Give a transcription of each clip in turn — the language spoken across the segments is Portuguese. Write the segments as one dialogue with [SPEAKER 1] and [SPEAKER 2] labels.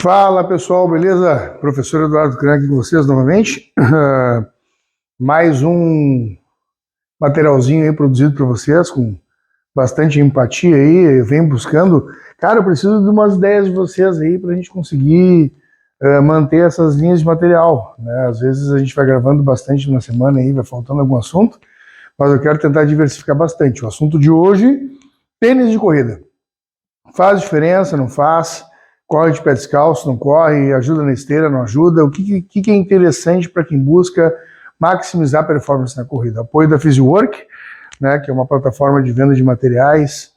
[SPEAKER 1] Fala pessoal, beleza? Professor Eduardo Kran aqui com vocês novamente. Mais um materialzinho aí produzido para vocês com bastante empatia aí. Eu venho buscando. Cara, eu preciso de umas ideias de vocês aí para a gente conseguir manter essas linhas de material, né? Às vezes a gente vai gravando bastante na semana aí, vai faltando algum assunto, mas eu quero tentar diversificar bastante. O assunto de hoje, tênis de corrida. Faz diferença, não faz? Corre de pé descalço, não corre? Ajuda na esteira, não ajuda? O que é interessante para quem busca maximizar a performance na corrida? Apoio da PhysioWork, né, que é uma plataforma de venda de materiais,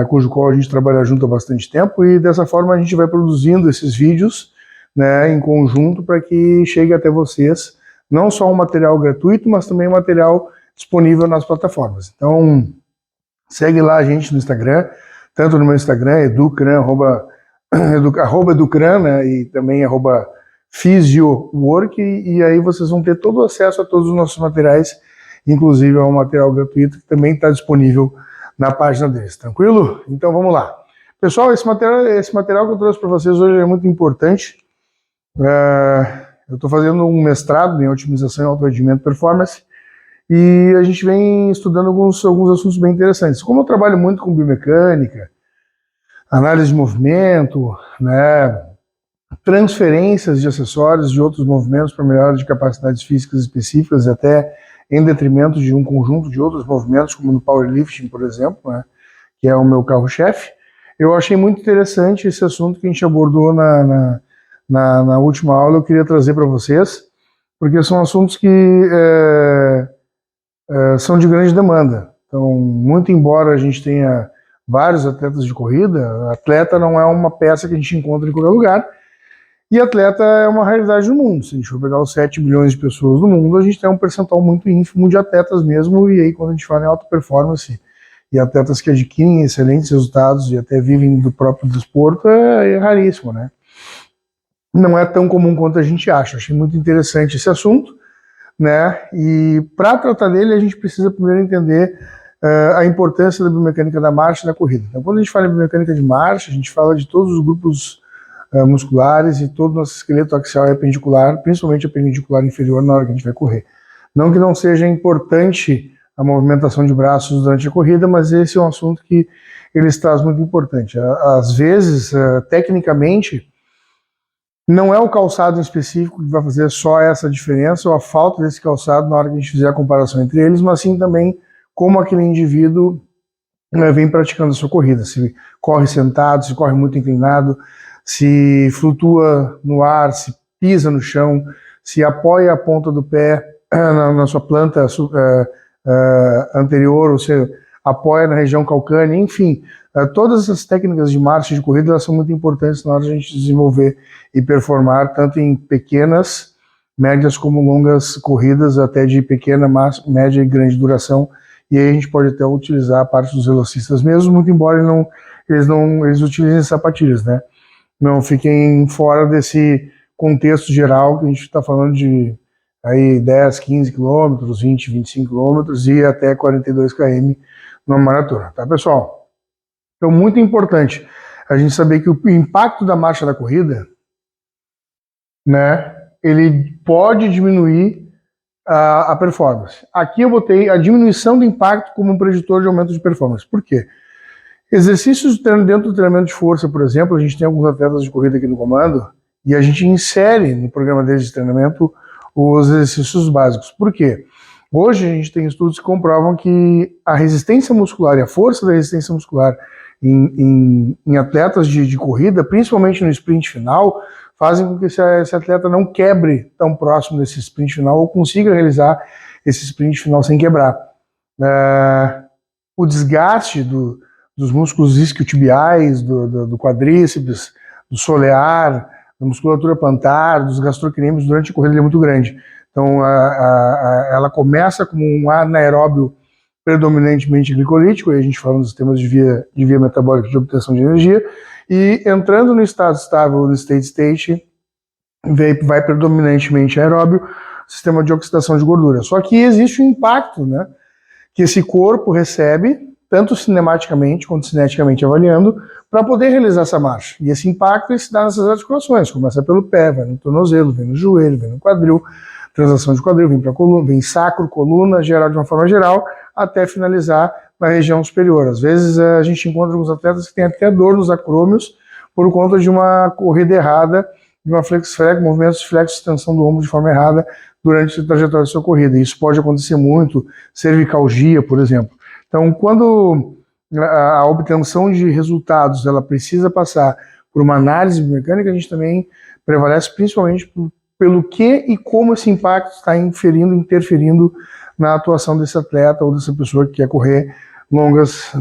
[SPEAKER 1] cujo qual a gente trabalha junto há bastante tempo, e dessa forma a gente vai produzindo esses vídeos, né, em conjunto para que chegue até vocês não só um material gratuito, mas também um material disponível nas plataformas. Então, segue lá a gente no Instagram, tanto no meu Instagram, educran, arroba educran, né, e também arroba PhysioWork, e aí vocês vão ter todo o acesso a todos os nossos materiais, inclusive a um material gratuito que também está disponível na página deles, tranquilo? Então vamos lá. Pessoal, esse material que eu trouxe para vocês hoje é muito importante. Eu estou fazendo um mestrado em otimização e alto rendimento performance, e a gente vem estudando alguns assuntos bem interessantes. Como eu trabalho muito com biomecânica, análise de movimento, né, transferências de acessórios de outros movimentos para melhora de capacidades físicas específicas, até em detrimento de um conjunto de outros movimentos, como no powerlifting, por exemplo, né, que é o meu carro-chefe. Eu achei muito interessante esse assunto que a gente abordou na última aula. Eu queria trazer para vocês, porque são assuntos que são de grande demanda. Então, muito embora a gente tenha vários atletas de corrida, atleta não é uma peça que a gente encontra em qualquer lugar, e atleta é uma realidade no mundo. Se a gente for pegar os 7 bilhões de pessoas do mundo, a gente tem um percentual muito ínfimo de atletas mesmo, e aí quando a gente fala em alta performance e atletas que adquirem excelentes resultados e até vivem do próprio desporto, é raríssimo, né? Não é tão comum quanto a gente acha. Achei muito interessante esse assunto, né? E para tratar dele, a gente precisa primeiro entender a importância da biomecânica da marcha e da corrida. Então, quando a gente fala em biomecânica de marcha, a gente fala de todos os grupos musculares e todo o nosso esqueleto axial e apendicular, principalmente a apendicular inferior na hora que a gente vai correr. Não que não seja importante a movimentação de braços durante a corrida, mas esse é um assunto que eles trazem muito importante. Às vezes, tecnicamente, não é o calçado em específico que vai fazer só essa diferença, ou a falta desse calçado na hora que a gente fizer a comparação entre eles, mas sim também como aquele indivíduo vem praticando a sua corrida. Se corre sentado, se corre muito inclinado, se flutua no ar, se pisa no chão, se apoia a ponta do pé na sua planta anterior, ou se apoia na região calcânea, enfim. Todas essas técnicas de marcha e de corrida, elas são muito importantes na hora de a gente desenvolver e performar, tanto em pequenas, médias como longas corridas, até de pequena, média e grande duração. E aí a gente pode até utilizar a parte dos velocistas mesmo, muito embora eles utilizem sapatilhas, né? Não fiquem fora desse contexto geral que a gente está falando de aí 10, 15 quilômetros, 20, 25 quilômetros e até 42 km numa maratona, tá, pessoal? Então, muito importante a gente saber que o impacto da marcha da corrida, né, ele pode diminuir a performance. Aqui eu botei a diminuição do impacto como um preditor de aumento de performance. Por quê? Exercícios dentro do treinamento de força, por exemplo, a gente tem alguns atletas de corrida aqui no comando e a gente insere no programa deles de treinamento os exercícios básicos. Por quê? Hoje a gente tem estudos que comprovam que a resistência muscular e a força da resistência muscular em atletas de corrida, principalmente no sprint final, fazem com que esse atleta não quebre tão próximo desse sprint final ou consiga realizar esse sprint final sem quebrar. O desgaste dos músculos isquiotibiais, do quadríceps, do solear, da musculatura plantar, dos gastrocnêmios durante a corrida é muito grande. Então, ela começa como um anaeróbio predominantemente glicolítico, aí a gente fala nos sistemas de via metabólica de obtenção de energia, e entrando no estado estável, no state state, vai predominantemente aeróbio, sistema de oxidação de gordura. Só que existe um impacto, né, que esse corpo recebe tanto cinematicamente quanto cineticamente avaliando, para poder realizar essa marcha. E esse impacto se dá nessas articulações, começa pelo pé, vai no tornozelo, vem no joelho, vem no quadril, translação de quadril, vem para coluna, vem sacro, coluna, geral de uma forma geral, até finalizar na região superior. Às vezes a gente encontra alguns atletas que têm até dor nos acrômios por conta de uma corrida errada, de uma flexo-flex, movimentos de flexo-extensão do ombro de forma errada durante a trajetória da sua corrida. Isso pode acontecer muito, cervicalgia, por exemplo. Então, quando a obtenção de resultados ela precisa passar por uma análise biomecânica, a gente também prevalece principalmente pelo que e como esse impacto está interferindo na atuação desse atleta ou dessa pessoa que quer correr longas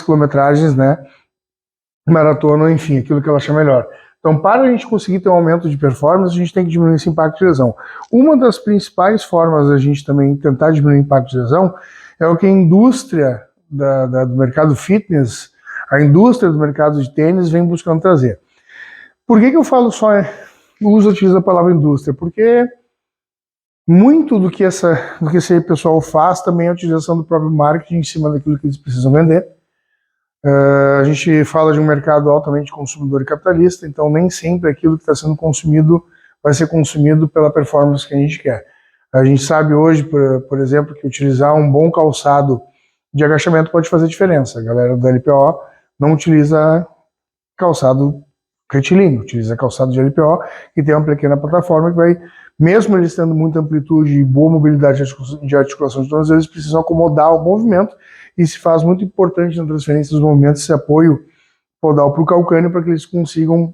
[SPEAKER 1] quilometragens, né, maratona, enfim, aquilo que ela acha melhor. Então, para a gente conseguir ter um aumento de performance, a gente tem que diminuir esse impacto de lesão. Uma das principais formas da gente também tentar diminuir o impacto de lesão é o que a indústria do mercado fitness, a indústria do mercado de tênis vem buscando trazer. Por que eu falo só, utilizo a palavra indústria? Porque muito do que esse pessoal faz também é a utilização do próprio marketing em cima daquilo que eles precisam vender. A gente fala de um mercado altamente consumidor e capitalista, então nem sempre aquilo que está sendo consumido vai ser consumido pela performance que a gente quer. A gente sabe hoje, por exemplo, que utilizar um bom calçado de agachamento pode fazer diferença. A galera do LPO não utiliza calçado retilíneo, utiliza calçado de LPO, que tem uma pequena plataforma que vai, mesmo eles tendo muita amplitude e boa mobilidade de articulação de tornozelo, eles precisam acomodar o movimento, e se faz muito importante na transferência dos movimentos esse apoio podal para o calcâneo para que eles consigam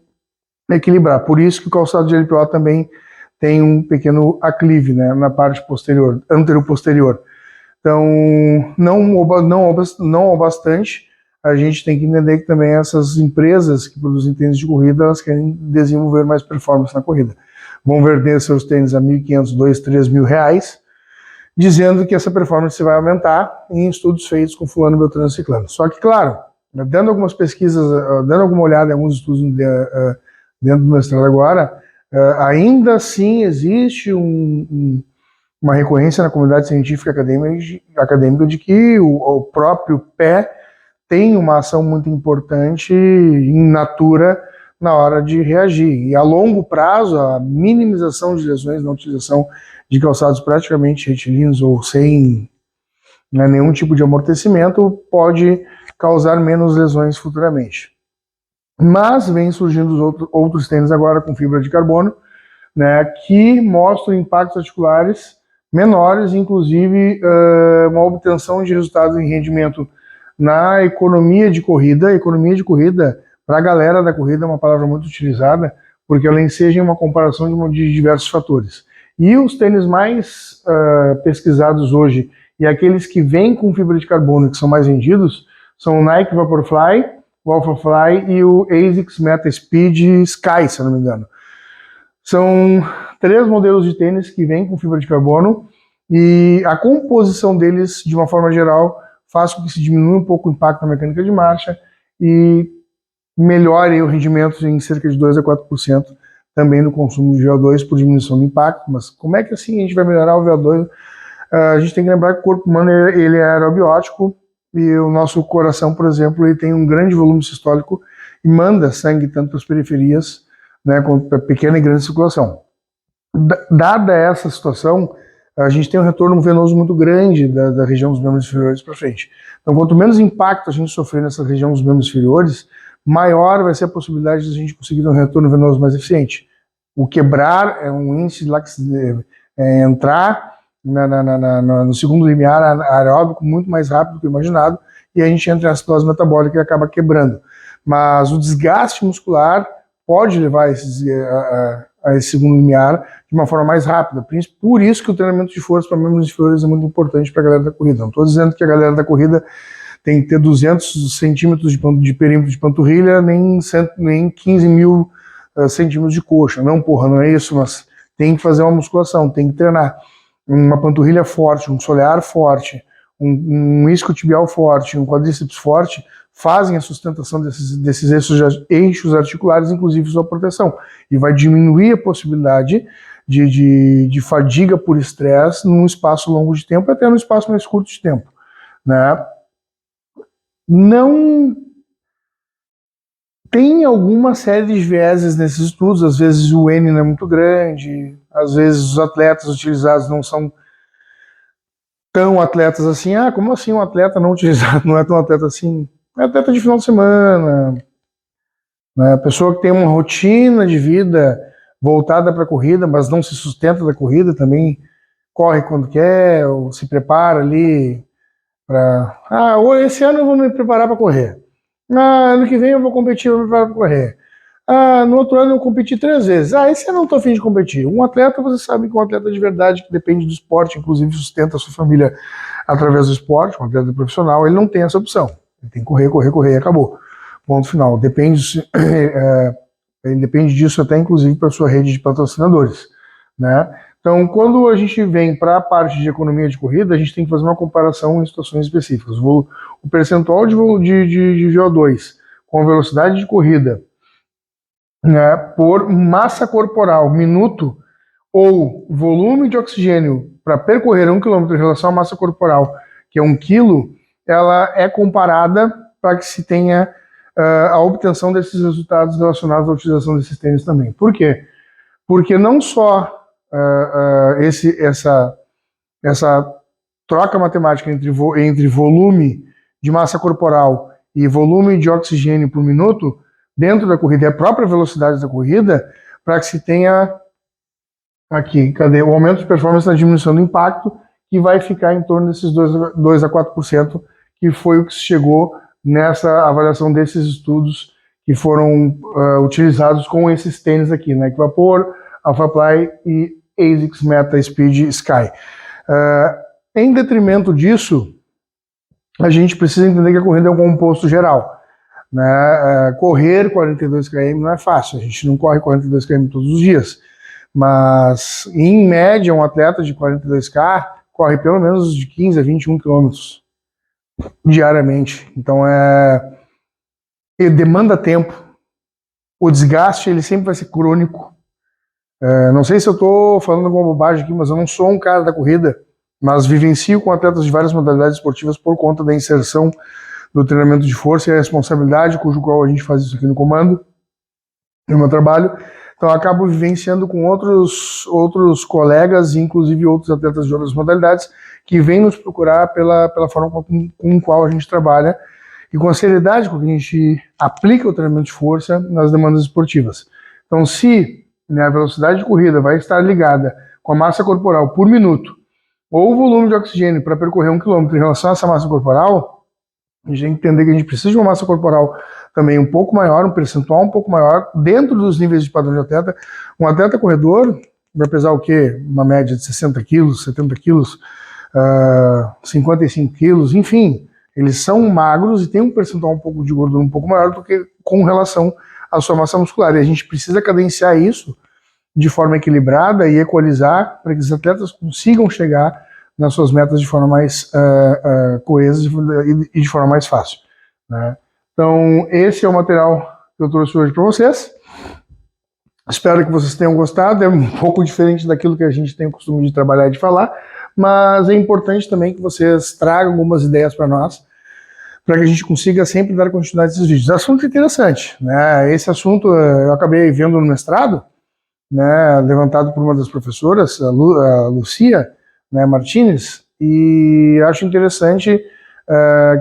[SPEAKER 1] equilibrar. Por isso que o calçado de LPO também tem um pequeno aclive, né, na parte posterior, antero-posterior. Então, não bastante, a gente tem que entender que também essas empresas que produzem tênis de corrida, elas querem desenvolver mais performance na corrida. Vão vender seus tênis a R$1.500, R$2.000, R$3.000, dizendo que essa performance vai aumentar em estudos feitos com fulano, beltrano, ciclano. Só que, claro, dando algumas pesquisas, dando alguma olhada em alguns estudos dentro do mestrado agora, ainda assim existe uma recorrência na comunidade científica acadêmica de que o próprio pé tem uma ação muito importante in natura na hora de reagir. E a longo prazo, a minimização de lesões na utilização de calçados praticamente retilíneos ou sem, né, nenhum tipo de amortecimento pode causar menos lesões futuramente. Mas vem surgindo outros tênis agora com fibra de carbono, né, que mostram impactos articulares menores, inclusive uma obtenção de resultados em rendimento na economia de corrida. Economia de corrida, para a galera da corrida, é uma palavra muito utilizada, porque ela enseja uma comparação de diversos fatores. E os tênis mais pesquisados hoje, e aqueles que vêm com fibra de carbono, que são mais vendidos, são o Nike Vaporfly, o Alphafly e o ASICS Meta Speed Sky, se eu não me engano. São 3 modelos de tênis que vêm com fibra de carbono, e a composição deles, de uma forma geral, faz com que se diminua um pouco o impacto na mecânica de marcha e melhore o rendimento em cerca de 2 a 4% também no consumo de VO2 por diminuição do impacto. Mas como é que assim a gente vai melhorar o VO2? A gente tem que lembrar que o corpo humano ele é aerobiótico, e o nosso coração, por exemplo, ele tem um grande volume sistólico e manda sangue tanto para as periferias, né, quanto para pequena e grande circulação. Dada essa situação, a gente tem um retorno venoso muito grande da região dos membros inferiores para frente. Então, quanto menos impacto a gente sofrer nessa região dos membros inferiores, maior vai ser a possibilidade de a gente conseguir ter um retorno venoso mais eficiente. O quebrar é um índice de entrar no segundo limiar aeróbico muito mais rápido do que o imaginado, e a gente entra em acidose metabólica e acaba quebrando. Mas o desgaste muscular pode levar a esse segundo limiar de uma forma mais rápida. Por isso que o treinamento de força para membros inferiores é muito importante para a galera da corrida. Não estou dizendo que a galera da corrida tem que ter 200 centímetros de perímetro de panturrilha, nem 15 mil centímetros de coxa. Não, porra, não é isso, mas tem que fazer uma musculação, tem que treinar. Uma panturrilha forte, um solear forte, um isquiotibial forte, um quadríceps forte, fazem a sustentação desses eixos articulares, inclusive sua proteção, e vai diminuir a possibilidade de fadiga por estresse num espaço longo de tempo, até num espaço mais curto de tempo, né? Não tem alguma série de vieses nesses estudos, às vezes o N não é muito grande, às vezes os atletas utilizados não são tão atletas assim. Ah, como assim um atleta não utilizado não é tão atleta assim? É atleta de final de semana, né? Pessoa que tem uma rotina de vida voltada para a corrida, mas não se sustenta da corrida, também corre quando quer, ou se prepara ali para... Ah, esse ano eu vou me preparar para correr. Ah, ano que vem eu vou competir, eu vou me preparar para correr. Ah, no outro ano eu competi 3 vezes. Ah, esse ano eu não estou a fim de competir. Um atleta, você sabe que um atleta de verdade, que depende do esporte, inclusive sustenta a sua família através do esporte, um atleta profissional, ele não tem essa opção. Ele tem que correr, correr, correr e acabou. Ponto final. Depende, ele depende disso até, inclusive, para a sua rede de patrocinadores, né? Então, quando a gente vem para a parte de economia de corrida, a gente tem que fazer uma comparação em situações específicas. O percentual de VO2 com a velocidade de corrida, né, por massa corporal, minuto, ou volume de oxigênio para percorrer 1 km em relação à massa corporal, que é 1 kg, ela é comparada para que se tenha a obtenção desses resultados relacionados à utilização desses tênis também. Por quê? Porque não só essa troca matemática entre volume de massa corporal e volume de oxigênio por minuto dentro da corrida e a própria velocidade da corrida, para que se tenha aqui, cadê? O aumento de performance na diminuição do impacto, que vai ficar em torno desses 2 a 4%, que foi o que se chegou nessa avaliação desses estudos que foram utilizados com esses tênis aqui, né? Equivapor, AlphaFly e ASICS Meta Speed Sky. Em detrimento disso, a gente precisa entender que a corrida é um composto geral, né? Correr 42 km não é fácil, a gente não corre 42 km todos os dias, mas em média um atleta de 42K corre pelo menos de 15 a 21 km diariamente. Então ele demanda tempo, o desgaste ele sempre vai ser crônico. Não sei se eu estou falando alguma bobagem aqui, mas eu não sou um cara da corrida, mas vivencio com atletas de várias modalidades esportivas por conta da inserção do treinamento de força e a responsabilidade, cujo qual a gente faz isso aqui no comando, no meu trabalho. Então eu acabo vivenciando com outros colegas, inclusive outros atletas de outras modalidades, que vêm nos procurar pela forma com qual a gente trabalha e com a seriedade com que a gente aplica o treinamento de força nas demandas esportivas. Então se a velocidade de corrida vai estar ligada com a massa corporal por minuto, ou o volume de oxigênio para percorrer 1 km em relação a essa massa corporal, a gente tem que entender que a gente precisa de uma massa corporal também um pouco maior, um percentual um pouco maior, dentro dos níveis de padrão de atleta. Um atleta corredor vai pesar o quê? Uma média de 60 quilos, 70 quilos, 55 quilos, enfim, eles são magros e têm um percentual um pouco de gordura um pouco maior do que com relação à sua massa muscular. E a gente precisa cadenciar isso de forma equilibrada e equalizar para que os atletas consigam chegar nas suas metas de forma mais coesa e de forma mais fácil, né? Então, esse é o material que eu trouxe hoje para vocês. Espero que vocês tenham gostado. É um pouco diferente daquilo que a gente tem o costume de trabalhar e de falar, mas é importante também que vocês tragam algumas ideias para nós, para que a gente consiga sempre dar continuidade a esses vídeos. Assunto interessante, né? Esse assunto eu acabei vendo no mestrado, né, levantado por uma das professoras, a Lucia, né, Martinez, e acho interessante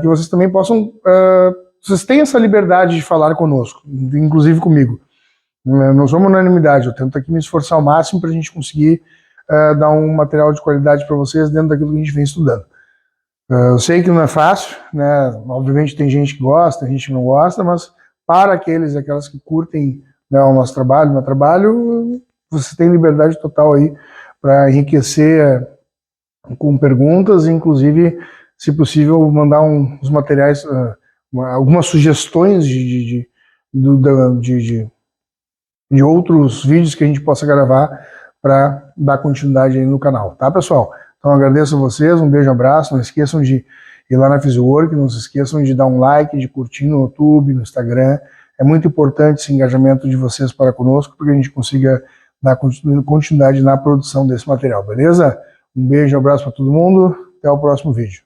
[SPEAKER 1] que vocês também possam, vocês têm essa liberdade de falar conosco, inclusive comigo. Não somos unanimidade, eu tento aqui me esforçar ao máximo para a gente conseguir dar um material de qualidade para vocês dentro daquilo que a gente vem estudando. Eu sei que não é fácil, né? Obviamente tem gente que gosta, tem gente que não gosta, mas para aquelas que curtem, né, o nosso trabalho, o meu trabalho, você tem liberdade total aí para enriquecer com perguntas, inclusive, se possível, mandar uns materiais, algumas sugestões de outros vídeos que a gente possa gravar para dar continuidade aí no canal, tá, pessoal? Então agradeço a vocês, um beijo, abraço, não esqueçam de ir lá na Physiwork, não se esqueçam de dar um like, de curtir no YouTube, no Instagram. É muito importante esse engajamento de vocês para conosco, para que a gente consiga dar continuidade na produção desse material, beleza? Um beijo, um abraço para todo mundo, até o próximo vídeo.